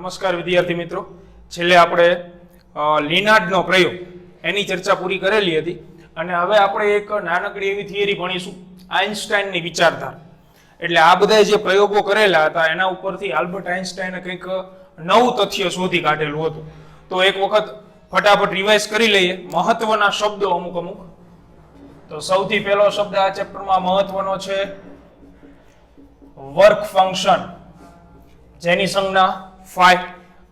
નમસ્કાર વિદ્યાર્થી મિત્રો, છેલ્લે આપણે લિનાર્ડનો પ્રયોગ એની ચર્ચા પૂરી કરેલી હતી અને હવે આપણે એક નાનકડી એવી થિયરી ભણીશું, આઇન્સ્ટાઈનની વિચારધારા. એટલે આ બધા જે પ્રયોગો કરેલા હતા એના ઉપરથી આલ્બર્ટ આઇન્સ્ટાઈને કંઈક નવું તથ્ય શોધી કાઢેલું હતું. તો એક વખત ફટાફટ રિવાઇઝ કરી લઈએ મહત્વના શબ્દો અમુક. તો સૌથી પહેલો શબ્દ આ ચેપ્ટરમાં મહત્વનો છે વર્ક ફંક્શન, જેની સંજ્ઞા phi.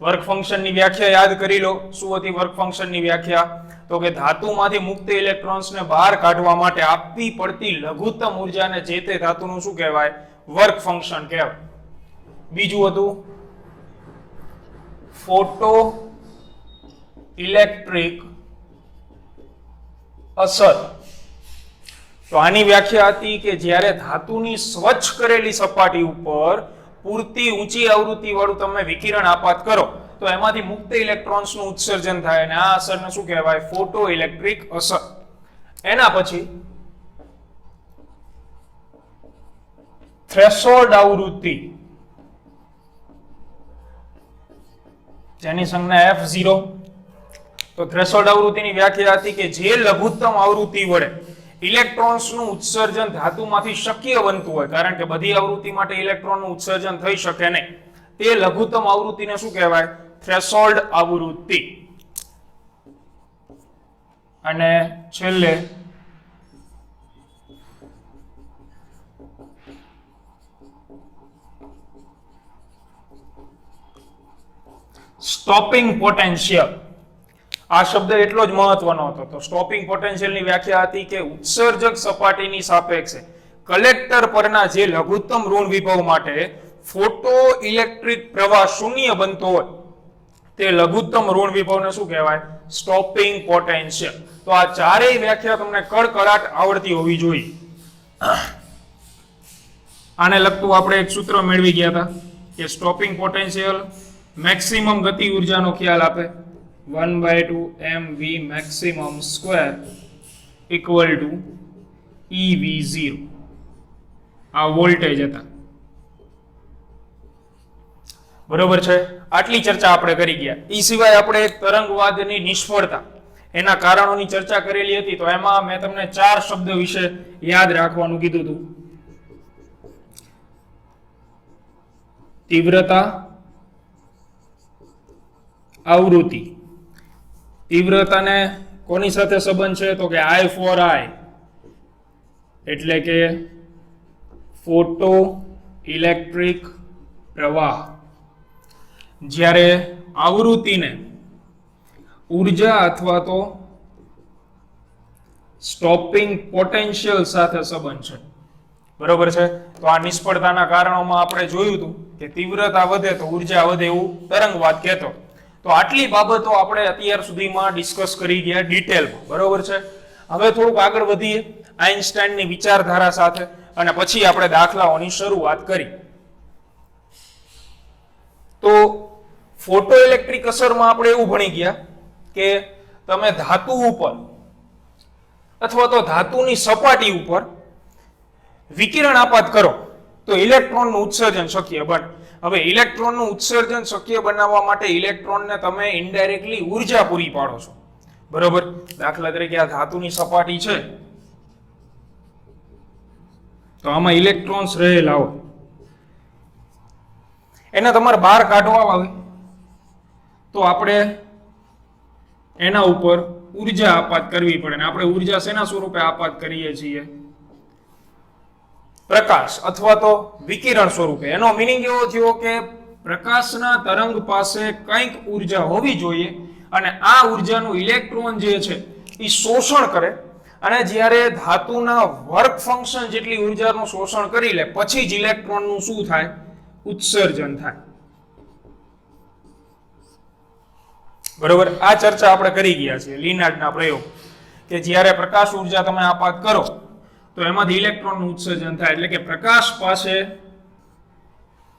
વર્ક ફંક્શનની વ્યાખ્યા યાદ કરી લો. શું હતી વર્ક ફંક્શનની વ્યાખ્યા? તો કે ધાતુમાંથી મુક્ત ઇલેક્ટ્રોન્સને બહાર કાઢવા માટે આપવી પડતી લઘુત્તમ ઉર્જાને જે તે ધાતુનું શું કહેવાય? વર્ક ફંક્શન કહેવાય. બીજું હતું ફોટો ઇલેક્ટ્રિક અસર. તો આની વ્યાખ્યા હતી કે જ્યારે ધાતુની સ્વચ્છ કરેલી સપાટી ઉપર પૂરતી ઊંચી આવૃત્તિ વાળું તમે વિકિરણ આપાત કરો તો એમાંથી મુક્ત ઇલેક્ટ્રોન્સનું ઉત્સર્જન થાય અને આ અસરને શું કહેવાય? ફોટો ઇલેક્ટ્રિક અસર. એના પછી થ્રેશોલ્ડ આવૃત્તિ, જેની સંજ્ઞા F0. તો થ્રેશોલ્ડ આવૃત્તિની વ્યાખ્યા હતી કે જે લઘુત્તમ આવૃત્તિ વડે ઇલેક્ટ્રોન્સનું ઉત્સર્જન ધાતુમાંથી શક્ય બનતું હોય, કારણ કે બધી આવૃત્તિ માટે ઇલેક્ટ્રોનનું ઉત્સર્જન થઈ શકે નહીં, તે લઘુત્તમ આવૃત્તિને શું કહેવાય? થ્રેશોલ્ડ આવૃત્તિ. અને છેલ્લે સ્ટોપિંગ પોટેન્શિયલ. આ શબ્દ એટલો જ મહત્વનો હતો. તો સ્ટોપિંગ પોટેન્શિયલની વ્યાખ્યા હતી કે ઉત્સર્જક સપાટીની સાપેક્ષે કલેક્ટર પરના જે લઘુત્તમ ઋણ વિભવ માટે ફોટો ઇલેક્ટ્રિક પ્રવાહ શૂન્ય બનતો હોય તે લઘુત્તમ ઋણ વિભવને શું કહેવાય? Stopping potential. તો આ ચારેય વ્યાખ્યા તમને કડકડાટ આવડતી હોવી જોઈએ. આને લગતું આપણે એક સૂત્ર મેળવી ગયા હતા કે સ્ટોપિંગ પોટેન્શિયલ મેક્સિમમ ગતિ ઉર્જાનો ખ્યાલ આપે, 1/2 mv maximum square equal to EV0. આ વોલ્ટેજ હતા. બરોબર છે? આટલી ચર્ચા આપણે કરી ગયા. એ સિવાય આપણે એક તરંગવાદની નિષ્ફળતા એના કારણોની ચર્ચા કરેલી હતી. તો એમાં મેં તમને 4 શબ્દ વિશે યાદ રાખવાનું કીધું હતું. તીવ્રતા, આવૃત્તિ. તીવ્રતાને કોની સાથે સંબંધ છે? તો કે I for I, એટલે કે ફોટો ઇલેક્ટ્રિક પ્રવાહ. જ્યારે આવૃત્તિને ઉર્જા અથવા તો સ્ટોપિંગ પોટેન્શિયલ સાથે સંબંધ છે. બરોબર છે? તો આ નિષ્ફળતાના કારણોમાં આપણે જોયું હતું કે તીવ્રતા વધે તો ઉર્જા વધે એવું તરંગવાદ કહેતો. તો આટલી બાબતો આપણે અત્યાર સુધીમાં ડિસ્કસ કરી ગયા ડિટેલમાં. બરોબર છે? હવે થોડુંક આગળ વધીએ આઇન્સ્ટાઈનની વિચારધારા સાથે અને પછી આપણે દાખલાઓની શરૂઆત કરી. તો ફોટો ઇલેક્ટ્રિક અસરમાં આપણે એવું ભણી ગયા કે તમે ધાતુ ઉપર અથવા તો ધાતુની સપાટી ઉપર વિકિરણ આપાત કરો તો ઇલેક્ટ્રોનનું ઉત્સર્જન શક્ય બને. હવે ઇલેક્ટ્રોનનું ઉત્સર્જન શક્ય બનાવવા માટે ઇલેક્ટ્રોનને તમે ઇનડાયરેક્ટલી ઉર્જા પૂરી પાડો છો. બરોબર? દાખલા તરીકે આ ધાતુની સપાટી છે તો આમાં ઇલેક્ટ્રોન્સ રહેલા હોય, એને તમારે બહાર કાઢવા આવે તો આપણે એના ઉપર ઉર્જા આપાત કરવી પડે. ને આપણે ઉર્જા શેના સ્વરૂપે આપાત કરીએ છીએ? પ્રકાશ અથવા તો વિકિરણ સ્વરૂપે. એનો મિનિંગ એવો થયો કે પ્રકાશના તરંગ પાસે કંઈક ઉર્જા હોવી જોઈએ અને આ ઉર્જાનું ઇલેક્ટ્રોન જે છે એ શોષણ કરે અને જ્યારે ધાતુના વર્ક ફંક્શન જેટલી ઉર્જાનું શોષણ કરી લે પછી જ ઇલેક્ટ્રોનનું શું થાય? ઉત્સર્જન થાય. બરોબર? આ ચર્ચા આપણે કરી ગયા છીએ લિનાર્ડના પ્રયોગ કે જ્યારે પ્રકાશ ઉર્જા તમે આપાત કરો તો એમાંથી ઇલેક્ટ્રોનનું ઉત્સર્જન થાય. એટલે કે પ્રકાશ પાસે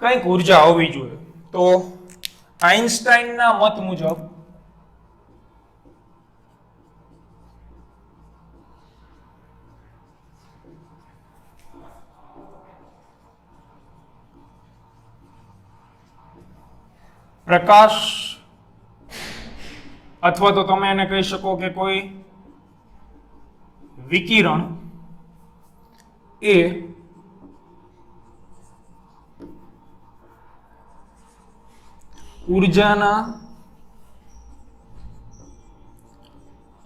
કંઈક ઉર્જા હોવી જોઈએ. તો આઇન્સ્ટાઈનના મત મુજબ પ્રકાશ અથવા તો તમે એને કહી શકો કે કોઈ વિકિરણ એ ઉર્જાના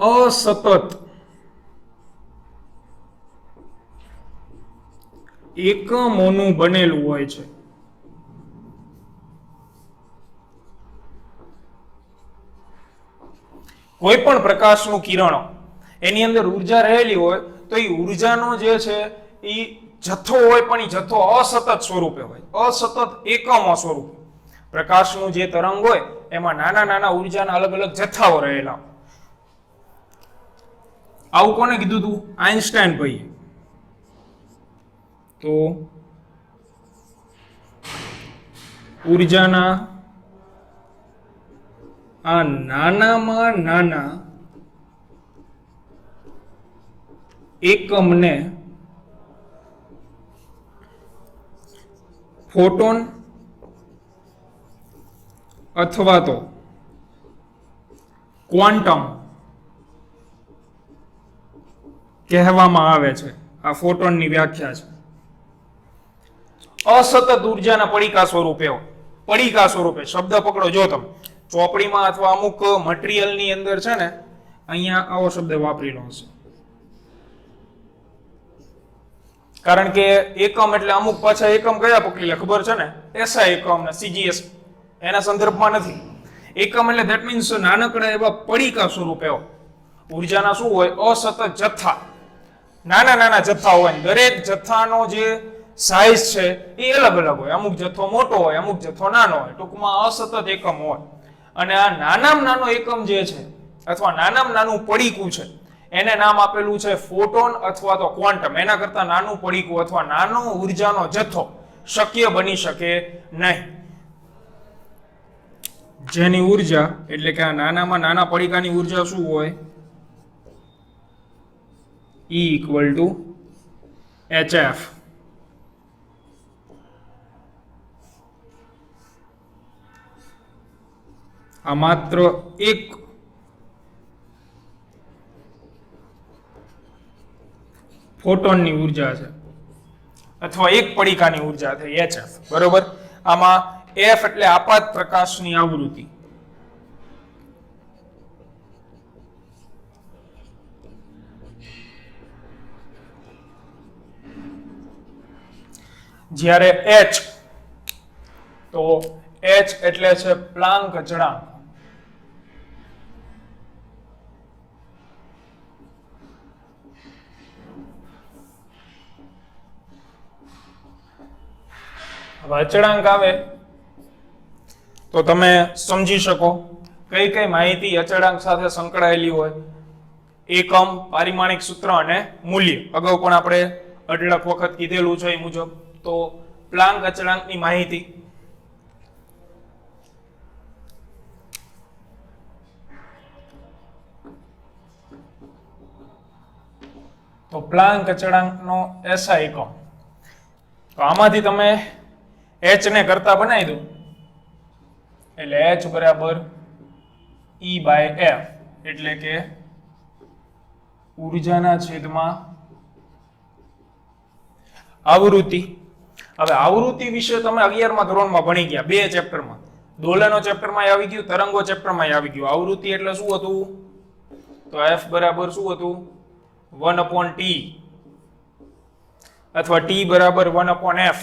અસતત એકમોનું બનેલું હોય છે. કોઈ પણ પ્રકાશનું કિરણ એની અંદર ઉર્જા રહેલી હોય તો એ ઉર્જાનો જે છે એ જથ્થો હોય, પણ એ જથ્થો અસતત સ્વરૂપે હોય, અસતત એકમો સ્વરૂપે. પ્રકાશનું જે તરંગ હોય એમાં નાના નાના ઉર્જાના અલગ અલગ જથ્થાઓ રહેલા. આવું કોને કીધું હતું? આઇન્સ્ટાઈન ભાઈએ. તો ઉર્જાના આ નાનામાં નાના એકમને ફોટોન અથવા તો ક્વોન્ટમ કહેવામાં આવે છે. આ ફોટોનની વ્યાખ્યા છે. અસતત ઉર્જાના પડીકા સ્વરૂપે હોય. પડીકા સ્વરૂપે શબ્દ પકડો. જો તમે ચોપડીમાં અથવા અમુક મટીરિયલની અંદર છે ને, અહીંયા આવો શબ્દ વાપરેલો હશે. કારણ કે એકમ એટલે અમુક પાછા એકમ કયા પકડી લે ખબર છે ને? એસઆઈ એકમ ને સીજીએસ એના સંદર્ભમાં નથી. એકમ એટલે ધેટ મીન્સ નાનકડા એવા પડીકા સ્વરૂપે હોય. ઉર્જાના શું હોય? અસતત જથ્થા, નાના નાના જથ્થા હોય. દરેક જથ્થાનો જે સાઇઝ છે એ અલગ અલગ હોય. અમુક જથ્થો મોટો હોય, અમુક જથ્થો નાનો હોય. ટૂંકમાં અસતત એકમ હોય. અને આ નાનામાં નાનો એકમ જે છે અથવા નાનામાં નાનું પડીકું છે એને નામ આપેલું છે ફોટોન અથવા તો ક્વોન્ટમ. એના કરતા નાનું પડીકું અથવા નાનો ઉર્જાનો જથ્થો શક્ય બની શકે નહીં. જેની ઉર્જા એટલે કે આ નાનામાં નાના પડીકાની ઉર્જા શું હોય? E = hf. આ માત્ર એક ફોટોનની ઉર્જા છે અથવા એક પડીકાની ઉર્જા થઈ hf. બરોબર. આમાં f એટલે આપાત પ્રકાશની આવૃત્તિ. જ્યારે h તો h એટલે છે પ્લાન્ક અચળાંક. હવે અચળાંક આવે તો તમે સમજી શકો કઈ કઈ માહિતી અચળાંક સાથે સંકળાયેલી હોય. એકમ, પારિમાણિક સૂત્ર અને મૂલ્ય. અગાઉ પણ આપણે અઢળક વખત કીધેલું છે એ મુજબ. તો પ્લાન્ક અચળાંકની માહિતી. તો પ્લાન્ક અચળાંકનો એસઆઈ એકમ. તો આમાંથી તમે h ને કરતા બનાવી દો એટલે h બરાબર E/f એટલે કે ઉર્જાના છેદમાં આવૃત્તિ. હવે આવૃત્તિ વિશે તમે 11મા ધોરણમાં ભણી ગયા, 2 ચેપ્ટરમાં. દોલનો ચેપ્ટરમાં આવી ગયું, તરંગો ચેપ્ટરમાં આવી ગયું. આવૃત્તિ એટલે શું હતું? તો f બરાબર શું હતું? 1/t અથવા t બરાબર 1/f.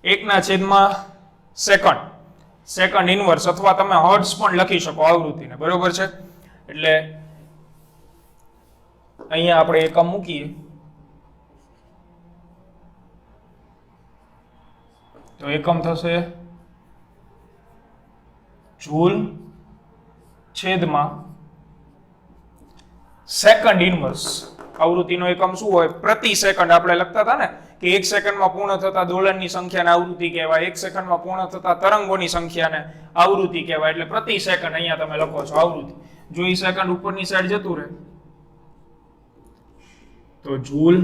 1/સેકન્ડ, સેકન્ડ ઇનવર્સ અથવા તમે હર્ટ્ઝ પણ લખી શકો આવૃત્તિને. બરોબર છે. એટલે અહીંયા આપણે એકમ મૂકીએ તો એકમ થશે જૂલ છેદમાં સેકન્ડ ઇનવર્સ. આવૃત્તિનો એકમ શું હોય? પ્રતિ સેકન્ડ. આપણે લખતા હતા ને કે 1 સેકન્ડમાં પૂર્ણ થતા દોલનની સંખ્યાને આવૃત્તિ કહેવાય, 1 સેકન્ડમાં પૂર્ણ થતા તરંગોની સંખ્યાને આવૃત્તિ કહેવાય. એટલે પ્રતિ સેકન્ડ અહીંયા તમે લખો છો આવૃત્તિ. જો એ સેકન્ડ ઉપરની સાઈડ જતું રહે તો જૂલ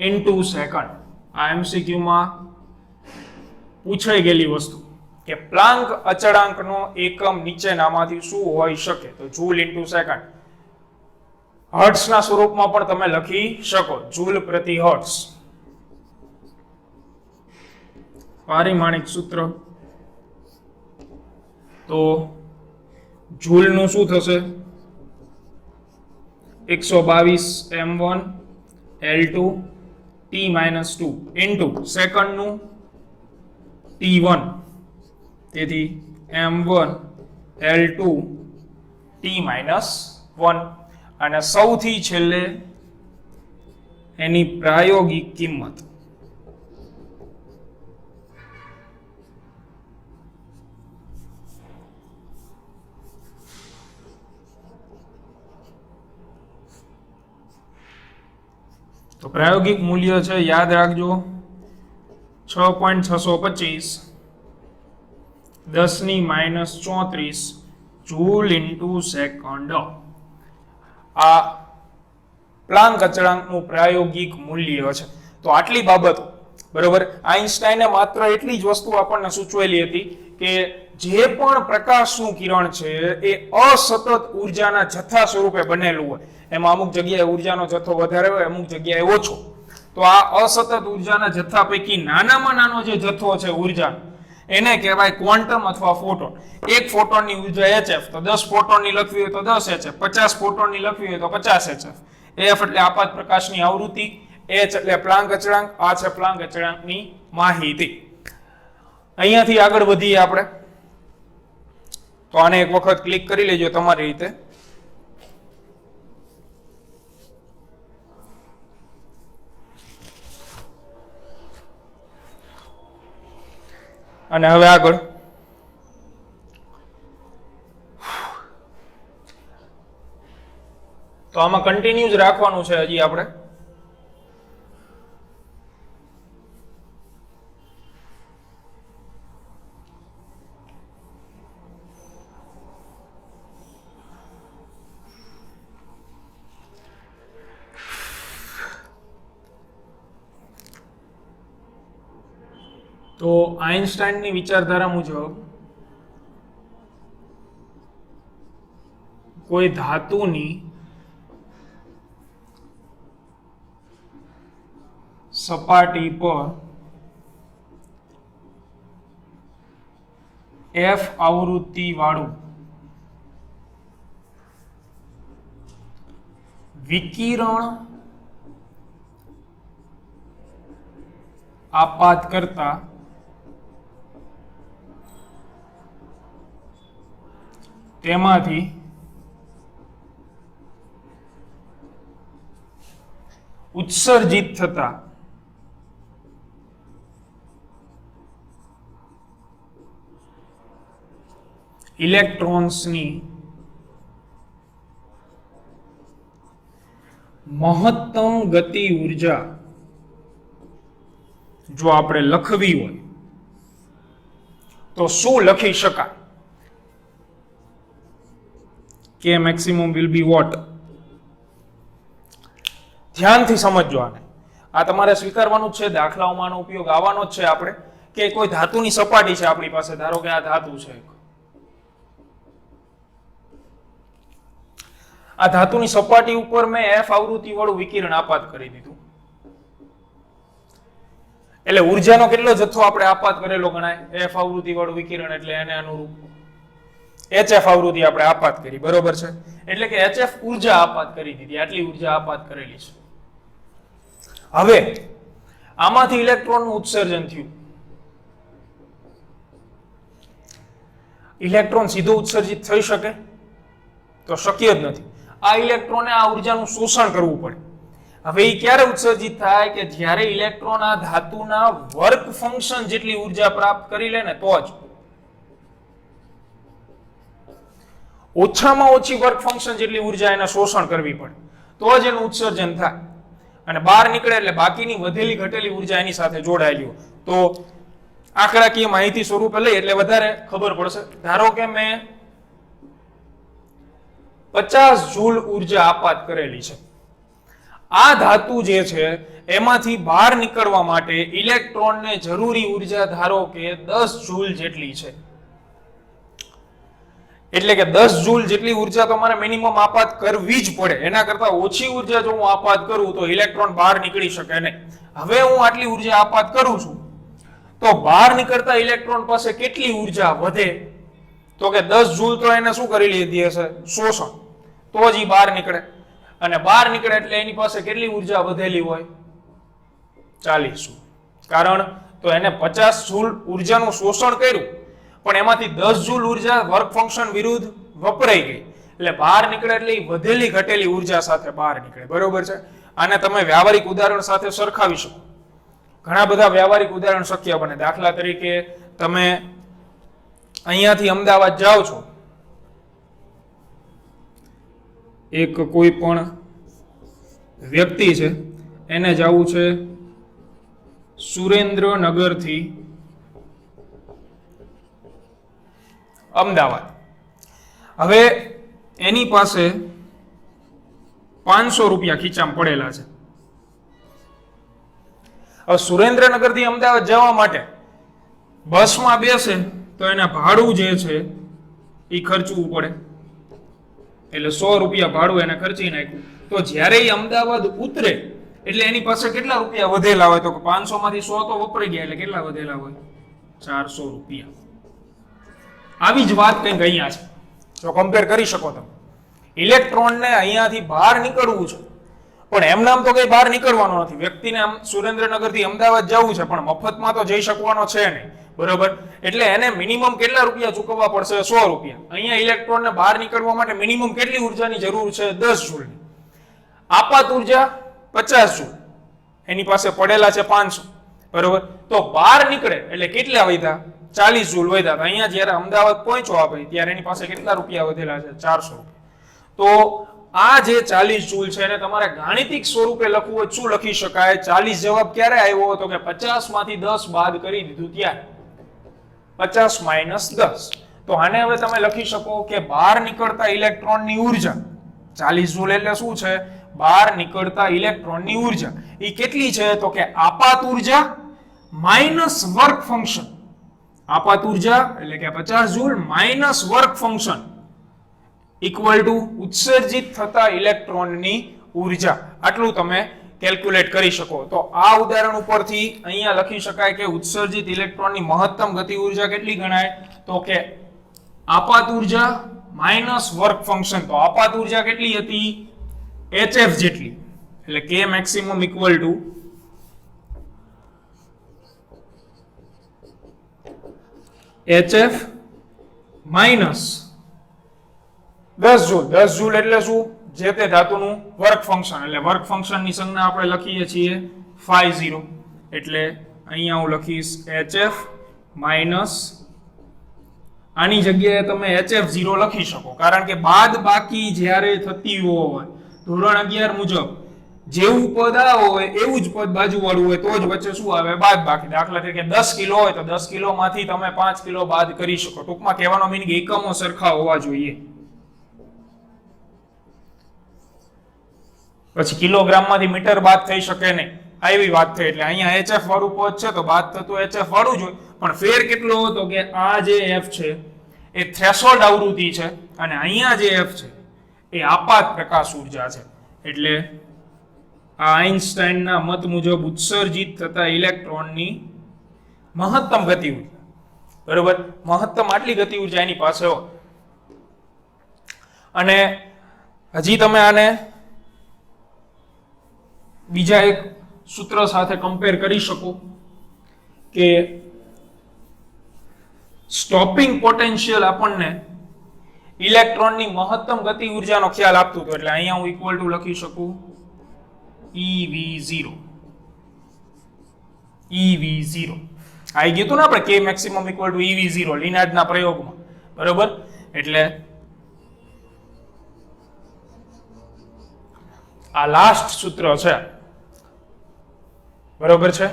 ઇન્ટુ સેકન્ડ. આ MCQ માં પૂછાઈ ગયેલી વસ્તુ. કે પ્લાન્ક અચળાંકનો એકમ નીચેનામાંથી શું હોઈ શકે? તો જૂલ ઇન્ટુ સેકન્ડ. હર્ટ્ઝના સ્વરૂપમાં પણ તમે લખી શકો, જૂલ પ્રતિ હર્ટ્ઝ. પારિમાણિક સૂત્ર તો જૂલનું શું થશે? 122 m1 L2 T-2 into સેકન્ડનું T1. તેથી m1 L2 T-1 અને સૌથી છેલ્લે એની પ્રાયોગિક કિંમત. તો પ્રાયોગિક મૂલ્ય છે, યાદ રાખજો, 6.625 10⁻³ જૂલ ઇન્ટુ સેકન્ડ. આ પ્લાન્ક અચળાંકનું પ્રાયોગિક મૂલ્ય છે. તો આટલી બાબતો બરોબર. આઈન્સ્ટાઈને માત્ર એટલી જ વસ્તુ આપણને સૂચવેલી હતી કે જે પણ પ્રકાશનું કિરણ છે એ અસતત ઉર્જાના જથ્થા સ્વરૂપે બનેલું હોય. એમાં અમુક જગ્યાએ ઉર્જાનો જથ્થો વધારે હોય, અમુક જગ્યાએ ઓછો. તો આ અસતત ઉર્જાના જથ્થા પૈકી નાનામાં નાનો જે જથ્થો છે ઉર્જાનો, એને કહેવાય ક્વોન્ટમ અથવા ફોટોન. એક ફોટોનની ઉર્જા hf, તો 10 ફોટોનની લખવી હોય તો 10 hf, 50 ફોટોનની લખવી હોય તો 50 hf. f એટલે આપાત પ્રકાશની આવૃત્તિ, h એટલે પ્લાન્ક અચળાંક, આ છે પ્લાન્ક અચળાંકની માહિતી. અહીંયાથી આગળ વધીએ આપણે. તો આને એક વખત ક્લિક કરી લેજો તમારી રીતે. અને હવે આગળ તો આમાં કન્ટિન્યુ જ રાખવાનું છે હજી આપણે. તો આઇન્સ્ટાઈનની વિચારધારા મુજબ કોઈ ધાતુની સપાટી પર F આવૃત્તિ વાળું વિકિરણ આપાત કરતા તેમાંથી ઉત્સર્જિત થતા ઇલેક્ટ્રોન્સની મહત્તમ ગતિ ઉર્જા જો આપણે લખવી હોય તો શું લખી શકાય? K maximum will be what? ધ્યાનથી સમજજો આને. આ તમારે સ્વીકારવાનું જ છે, દાખલાઓમાંનો ઉપયોગ આવવાનો જ છે. આપણે કે કોઈ ધાતુની સપાટી છે આપણી પાસે, ધારો કે આ ધાતુ છે. આ ધાતુની સપાટી ઉપર મેં F આવૃત્તિ વાળું વિકિરણ આપાત કરી દીધું. એટલે ઉર્જાનો કેટલો જથ્થો આપણે આપાત કરેલો ગણાય? F આવૃત્તિ વાળું વિકિરણ એટલે એને અનુરૂપ HF આવૃત્તિ આપણે આપાત કરી, બરોબર છે? એટલે કે HF ઉર્જા આપાત કરી દીધી, આટલી ઉર્જા આપાત કરેલી છે. હવે આમાંથી ઇલેક્ટ્રોનનું ઉત્સર્જન થયું. ઇલેક્ટ્રોન સીધો ઉત્સર્જિત થઈ શકે? તો શક્ય જ નથી. આ ઇલેક્ટ્રોને આ ઉર્જાનું શોષણ કરવું પડે. હવે એ ક્યારે ઉત્સર્જિત થાય? કે જ્યારે ઇલેક્ટ્રોન આ ધાતુના વર્ક ફંક્શન જેટલી ઉર્જા પ્રાપ્ત કરી લે ને તો જ. ઓછામાં ઓછી વર્ક ફંક્શન જેટલી ઉર્જા એને શોષણ કરવી પડે તો જ એનું ઉત્સર્જન થાય. અને બહાર નીકળે એટલે બાકીની વધેલી ઘટેલી ઉર્જા એની સાથે જોડાયેલી હોય. તો આંકડાકીય માહિતી સ્વરૂપે લઈ એટલે વધારે ખબર પડશે. ધારો કે મેં 50 જૂલ ઉર્જા આપાત કરેલી છે. આ ધાતુ જે છે એમાંથી બહાર નીકળવા માટે ઇલેક્ટ્રોનને જરૂરી ઉર્જા ધારો કે 10 જૂલ જેટલી છે, એટલે કે 10 જૂલ જેટલી ઉર્જા તમારે મિનિમમ આપાત કરવી જ પડે. એના કરતા ઓછી ઉર્જા જો હું આપાત કરું તો ઇલેક્ટ્રોન બહાર નીકળી શકે નહીં. હવે હું આટલી ઉર્જા આપાત કરું છું તો બહાર નીકળતા ઇલેક્ટ્રોન પાસે કેટલી ઉર્જા વધે? તો કે 10 જૂલ તો એને શું કરી લીધી હશે? શોષણ. તો જ ઈ બહાર નીકળે, અને બહાર નીકળે એટલે એની પાસે કેટલી ઉર્જા વધેલી હોય? 40 જૂલ. કારણ તો એને 50 જૂલ ઉર્જાનું શોષણ કર્યું, પણ એમાંથી 10 જૂલ ઉર્જા વર્ક ફંક્શન વિરુદ્ધ વપરાઈ ગઈ, એટલે બહાર નીકળે એટલે વધેલી ઘટેલી ઉર્જા સાથે બહાર નીકળે. બરોબર છે? આને તમે વ્યવહારિક ઉદાહરણ સાથે સરખાવી શકો. ઘણા બધા વ્યવહારિક ઉદાહરણ શક્ય બને. દાખલા તરીકે તમે અહીંયાથી અમદાવાદ જાઓ છો, એક કોઈ પણ વ્યક્તિ છે, એને જવું છે સુરેન્દ્રનગરથી અમદાવાદ. હવે એની પાસે 500 રૂપિયા ખીચામાં પડેલા છે. હવે સુરેન્દ્રનગરથી અમદાવાદ જવા માટે બસમાં બેસે તો એના ભાડું જે છે એ ખર્ચવું પડે, એટલે 100 રૂપિયા ભાડું એને ખર્ચી નાખ્યું. તો જ્યારે એ અમદાવાદ ઉતરે એટલે એની પાસે કેટલા રૂપિયા વધેલા હોય? તો 500 માંથી 100 તો વપરાઈ ગયા, એટલે કેટલા વધેલા હોય? 400 રૂપિયા. આવી જ વાત કંઈક અહીંયા છે, જો કમ્પેર કરી શકો તમે. ઇલેક્ટ્રોનને અહીંયાથી બહાર નીકળવું છે, પણ એમ નામ તો કઈ બહાર નીકળવાનો નથી. વ્યક્તિને સુરેન્દ્રનગરથી અમદાવાદ જવું છે, પણ મફતમાં તો જઈ શકવાનો છે નહીં. બરોબર? એટલે એને મિનિમમ કેટલા રૂપિયા ચૂકવવા પડશે? 100 રૂપિયા. અહીંયા ઇલેક્ટ્રોનને બહાર નીકળવા માટે મિનિમમ કેટલી ઉર્જાની જરૂર છે? 10 જૂલની. આપાત ઉર્જા 50 જૂલ, એની પાસે પડેલા છે 500. બરોબર? તો બહાર નીકળે એટલે કેટલા વધ્યા? 40 જૂલ વધ્યા. અહીંયા જ્યારે અમદાવાદ પહોંચ્યો આપણે ત્યારે એની પાસે કેટલા રૂપિયા વધેલા છે? 400 રૂપિયા. તો આ જે 40 જૂલ છે એને તમારે ગાણિતિક સ્વરૂપે લખવું હોય શું લખી શકાય? 40 જવાબ ક્યારે આવ્યો? તો કે 50 માંથી 10 બાદ કરી દીધું ત્યારે 50 માઇનસ 10. તો આને હવે તમે લખી શકો કે બહાર નીકળતા ઇલેક્ટ્રોનની ઉર્જા 40 જૂલ એટલે શું છે? બહાર નીકળતા ઇલેક્ટ્રોનની ઉર્જા એ કેટલી છે? તો કે આપાત ઉર્જા માઇનસ વર્ક ફંક્શન. આપાત ઉર્જા એટલે કે 50 joule minus work function equal to ઉત્સર્જિત થતા ઇલેક્ટ્રોનની ઉર્જા. આટલું તમે કેલ્ક્યુલેટ કરી શકો. તો આ ઉદાહરણ ઉપરથી અહીંયા લખી શકાય કે ઉત્સર્જિત ઇલેક્ટ્રોનની મહત્તમ ગતિ ઉર્જા કેટલી ગણાય? તો કે આપાત ઉર્જા માઇનસ વર્ક ફંક્શન. તો આપાત ઉર્જા કેટલી હતી? HF જેટલી, એટલે K maximum equal to HF minus 10 joule. 10 joule એટલે શું? જે તે ધાતુનું વર્ક ફંક્શન. એટલે વર્ક ફંક્શનની સંજ્ઞા આપણે લખીએ છીએ 50. એટલે અહીંયા હું લખીશ HF માઇનસ, આની જગ્યાએ તમે HF0 લખી શકો, કારણ કે બાદ બાકી જ્યારે થતી હોય ધોરણ 11 મુજબ જેવું પદ હોય એવું જ પદ બાજુવાળું હોય તો જ વચ્ચે શું આવે? બાદ બાકી. દાખલા તરીકે 10 કિલો હોય તો 10 કિલોમાંથી તમે 5 કિલો બાદ કરી શકો. ટૂંકમાં કહેવાનો મીનિંગ એકમો સરખા હોવા જોઈએ. પછી કિલોગ્રામમાંથી મીટર બાદ થઈ શકે નહીં, આવી વાત થઈ. એટલે અહીંયા HF વાળું પદ છે તો બાદ થતું HF વાળું જ હોય, પણ ફેર કેટલો હતો કે આ જે F છે એ થ્રેશોલ્ડ આવૃત્તિ છે, અને અહીંયા જે F છે એ આપાત પ્રકાશ ઉર્જા છે. એટલે આ આઇન્સ્ટાઈનના મત મુજબ ઉત્સર્જિત થતા ઇલેક્ટ્રોનની મહત્તમ ગતિ ઉર્જા. બરોબર? મહત્તમ આટલી ગતિ ઉર્જા એની પાસે હોય. અને હજી તમે આને બીજા એક સૂત્ર સાથે કમ્પેર કરી શકો કે સ્ટોપિંગ પોટેન્શિયલ આપણને ઇલેક્ટ્રોનની મહત્તમ ગતિ ઉર્જાનો ખ્યાલ આપતું હતું. એટલે અહીંયા હું ઇક્વલ ટુ લખી શકું EV0. EV0 આવી ગયું હતું ને આપણે K maximum equal to EV0 લિનાર્ડના પ્રયોગમાં. બરોબર? એટલે આ લાસ્ટ સૂત્ર છે. બરોબર છે?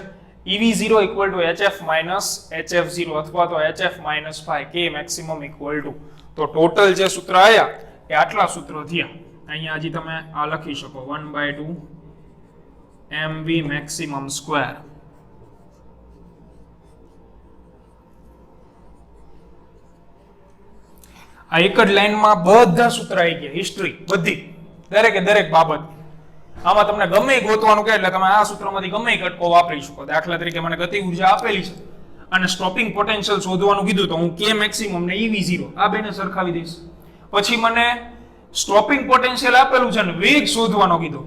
EV0 equal to HF minus HF0 અથવા તો HF minus 5 K maximum equal to. તો ટોટલ જે સૂત્ર આવ્યા એ આટલા સૂત્રો થયા. અહીંયા હજી તમે આ લખી શકો 1/2 mv maximum square. આ એક જ લાઈનમાં બધા સૂત્ર આવી ગયા, હિસ્ટ્રી બધી, દરેકે દરેક બાબત. આમાં તમને ગમે ગોતવાનું કે એટલે તમે આ સૂત્રમાંથી ગમે કટકો વાપરી શકો. દાખલા તરીકે મને ગતિ ઉર્જા આપેલી છે અને સ્ટોપિંગ પોટેન્શિયલ શોધવાનું કીધું, તો હું કે મેક્સિમમ ને ev0 આ બેને સરખાવી દઈશ. પછી મને સ્ટોપિંગ પોટેન્શિયલ આપેલું છે ને વેગ શોધવાનો કીધો,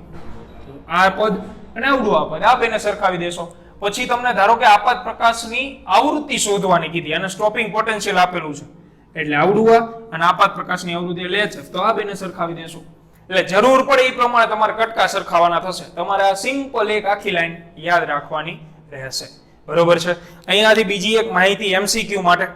આ પદ અને આવડું આ પદ, આ બેને સરખાવી દેશો. પછી તમને ધારો કે આપાત પ્રકાશની આવૃત્તિ શોધવાની કીધી અને સ્ટોપિંગ પોટેન્શિયલ આપેલું છે, એટલે આવડું આ અને આપાત પ્રકાશની આવૃત્તિ લે છે, તો આ બેને સરખાવી દેશો. એટલે જરૂર પડે એ પ્રમાણે તમારે કટકા સરખાવવાના થશે. તમારે આ સિમ્પલ એક આખી લાઈન યાદ રાખવાની રહેશે. બરોબર છે. અહીંયાથી બીજી એક માહિતી એમસીક્યુ માટે.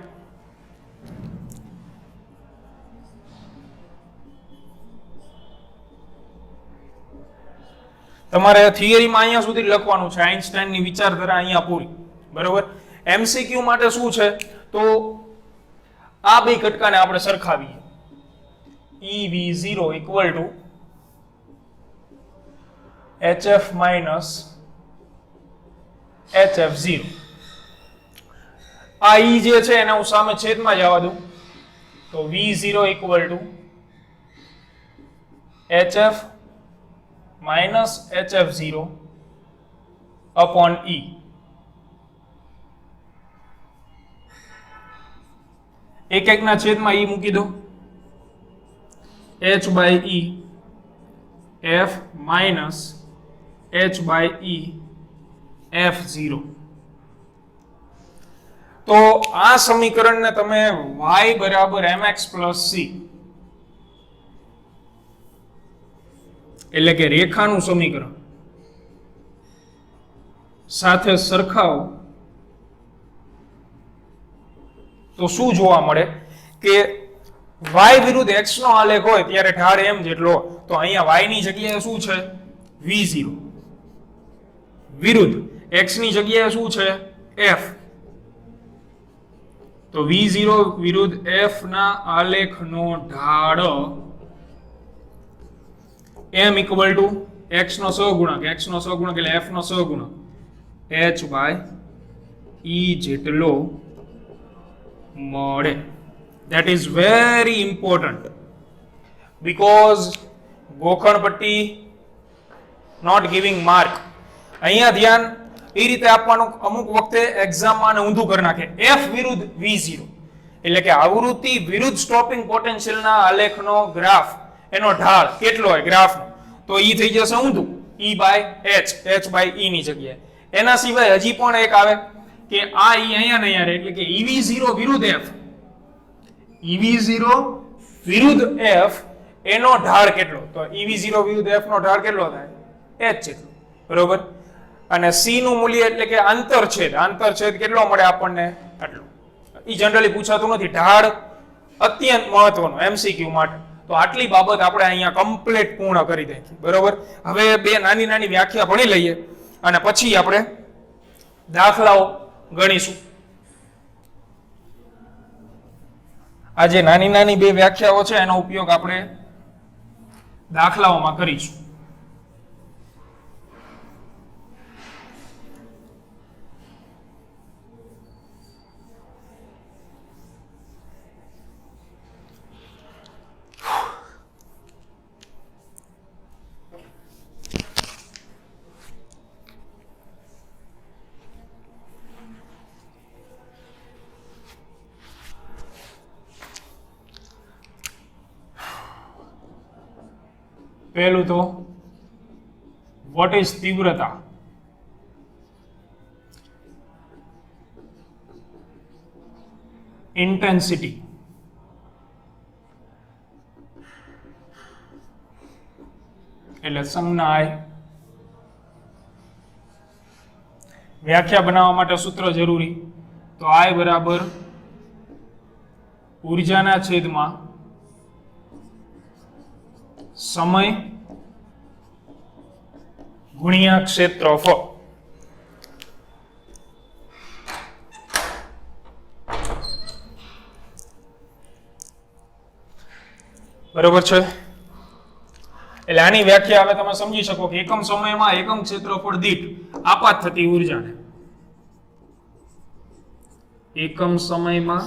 તમારે થિયરીમાં અહીંયા સુધી લખવાનું છે, આઇન્સ્ટાઈનની વિચારધારા અહીંયા પૂરી. બરોબર. એમસીક્યુ માટે શું છે, તો આ બે કટકાને આપણે સરખાવીએ. ev0 equal to hf minus hf0. આ e જે છે એને હું સામે છેદમાં જવા દઉં, તો v0 equal to hf minus hf0 upon e. એક એક ના છેદમાં e મૂકી દો, h by e f minus h by e f0. તો આ સમીકરણને તમે y બરાબર mx plus c એટલે કે રેખાનું સમીકરણ સાથે સરખાવો તો શું જોવા મળે કે y વિરુદ્ધ x નો આલેખ હોય ત્યારે ઢાળ m જેટલો, તો અહીંયા y ની જગ્યાએ શું છે v0, વિરુદ્ધ x ની જગ્યાએ શું છે f. તો v0 વિરુદ્ધ f ના આલેખનો ઢાળ m ઇક્વલ ટુ x નો સહગુણક, x નો સહગુણક એટલે f નો સહગુણક h by e જેટલો મળે. That is very important because ગોખણ પટ્ટી not giving mark. અહીંયા ધ્યાન એ રીતે આપવાનું, અમુક વખતે એક્ઝામમાં ને ઊંધું કરી નાખે. f વિરુદ્ધ v0 એટલે કે આવૃત્તિ વિરુદ્ધ સ્ટોપિંગ પોટેન્શિયલના આલેખનો ગ્રાફ, એનો ઢાળ કેટલો હોય ગ્રાફનો, તો ઈ થઈ જશે ઊંધું e by h, h by e ની જગ્યાએ. એના સિવાય હજી પણ એક આવે કે આ e અહીંયા ને અહીંયા રહે, એટલે કે ev0 વિરુદ્ધ f, ev0 વિરુદ્ધ f એનો ઢાળ કેટલો, તો ev0 વિરુદ્ધ f નો ઢાળ કેટલો થાય h જેટલો. બરોબર. અને c નું મૂલ્ય એટલે કે આંતરછેદ, આંતરછેદ કેટલો મળે આપણને આટલું. ઈ જનરલી પૂછાતું નથી, ઢાળ અત્યંત મહત્વનો એમસીક્યુ માટે. તો આટલી બાબત આપણે અહીંયા કમ્પ્લીટ પૂર્ણ કરી દઈએ. બરોબર. હવે બે નાની નાની વ્યાખ્યા ભણી લઈએ અને પછી આપણે દાખલાઓ ગણીશું. આ જે નાની નાની બે વ્યાખ્યાઓ છે એનો ઉપયોગ આપણે દાખલાઓમાં કરીશું. પહેલું તો what is તીવ્રતા? intensity. એટલે સંજ્ઞા I. વ્યાખ્યા બનાવવા માટે સૂત્ર જરૂરી, તો I બરાબર ઉર્જાના છેદમાં સમય ગુણ્યા ક્ષેત્રફળ. બરોબર છે. એટલે આની વ્યાખ્યા હવે તમે સમજી શકો કે એકમ સમયમાં એકમ ક્ષેત્રફળ દીઠ આપાત થતી ઉર્જાને એકમ સમયમાં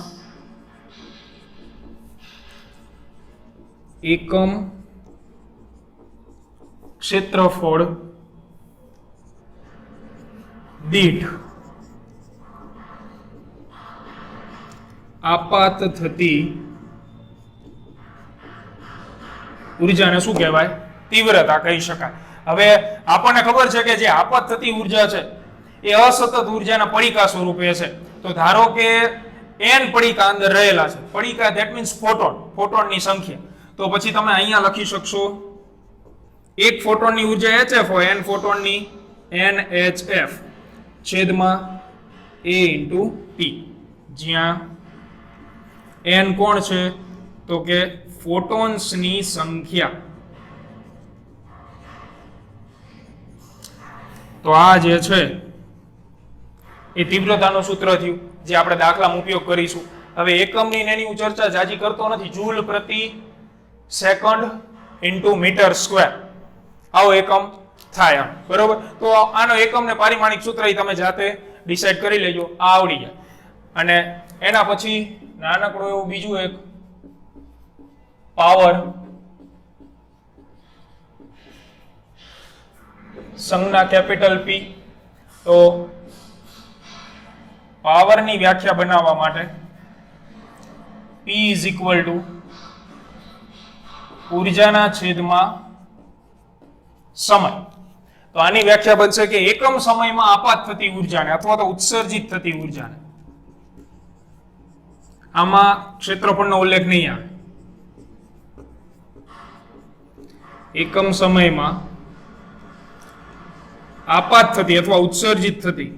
એકમ ક્ષેત્રફળ દીઠ આપાત થતી ઉર્જાને શું કહેવાય? તીવ્રતા કહી શકાય. હવે આપણને ખબર છે કે જે આપાત થતી ઉર્જા છે એ અસતત ઉર્જાના પડીકા સ્વરૂપે છે. તો ધારો કે n પડીકા અંદર રહેલા છે. પડીકા ધેટ મીન્સ ફોટોનની સંખ્યા. તો પછી તમે અહીંયા લખી શકશો એક ફોટોનની ઉર્જા hf હોય n ફોટોનની nhf છેદમાં a * p, જ્યાં n કોણ છે તો કે ફોટોન્સની સંખ્યા. તો આ જે છે એ તીવ્રતાનું સૂત્ર થયું જે આપણે દાખલામાં ઉપયોગ કરીશું. હવે એકમની એની હું ચર્ચા જાજી કરતો નથી. જૂલ પ્રતિ સેકન્ડ ઇન્ટુ મીટર સ્ક્વેર આવો એકમ થાય. બરોબર. તો આનો એકમ ને પારિમાણિક સૂત્ર તમે જાતે ડિસાઈડ કરી લેજો, આ આવડી જાય. અને એના પછી નાનકડું એવું બીજું એક પાવર સંજ્ઞા કેપિટલ P. તો પાવરની વ્યાખ્યા બનાવવા માટે P = ઉર્જાના છેદમાં સમય. તો આની વ્યાખ્યા બનશે કે એકમ સમયમાં આપાત થતી ઉર્જાને અથવા તો ઉત્સર્જિત થતી ઉર્જાને, આમાં ક્ષેત્રફળનો ઉલ્લેખ નહીં આવે, એકમ સમયમાં આપાત થતી અથવા ઉત્સર્જિત થતી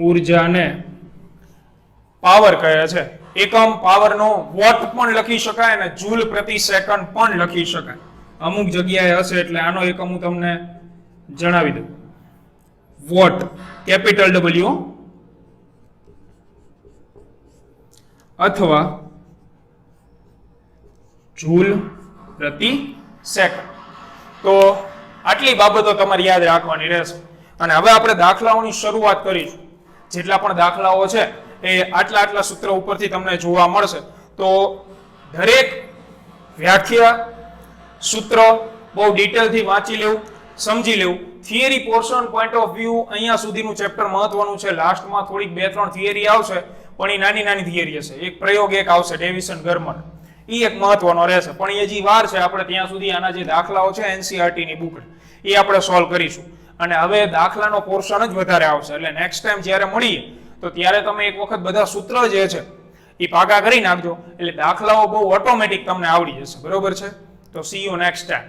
ઉર્જાને પાવર કહે છે. એકમ પાવરનો વોટ પણ લખી શકાય અને જૂલ પ્રતિ સેકન્ડ પણ લખી શકાય. અમુક જગ્યાએ હશે એટલે આનો એકમ હું તમને જણાવી દઉં. વોટ કેપિટલ W અથવા જૂલ પ્રતિ સેકન્ડ. તો આટલી બાબતો તમારે યાદ રાખવાની રહેશે. અને હવે આપણે દાખલાઓની શરૂઆત કરીશું. જેટલા પણ દાખલાઓ છે એ આટલા સૂત્ર ઉપરથી તમને જોવા મળશે. તો દરેક વ્યાખ્યા સૂત્ર બહુ ડિટેલથી વાંચી લેવું, સમજી લેવું. Theory portion point of view અહીંયા સુધીનું ચેપ્ટર મહત્વનું છે. લાસ્ટમાં થોડીક 2-3 થિયરી આવશે પણ એ નાની થિયરી હશે. એક પ્રયોગ એક આવશે ડેવિસન ગરમર, એ એક મહત્વનો રહેશે. પણ એ હજી વાર છે. આપણે ત્યાં સુધી આના જે દાખલાઓ છે NCERT ની બુક એ આપણે સોલ્વ કરીશું. અને હવે દાખલાનો પોર્શન જ વધારે આવશે. એટલે નેક્સ્ટ ટાઈમ જ્યારે મળીએ તો ત્યારે તમે એક વખત બધા સૂત્ર જે છે એ પાકા કરી નાખજો. એટલે દાખલાઓ બહુ ઓટોમેટિક તમને આવડી જશે. બરોબર છે? તો સી યુ નેક્સ્ટ ટાઈમ.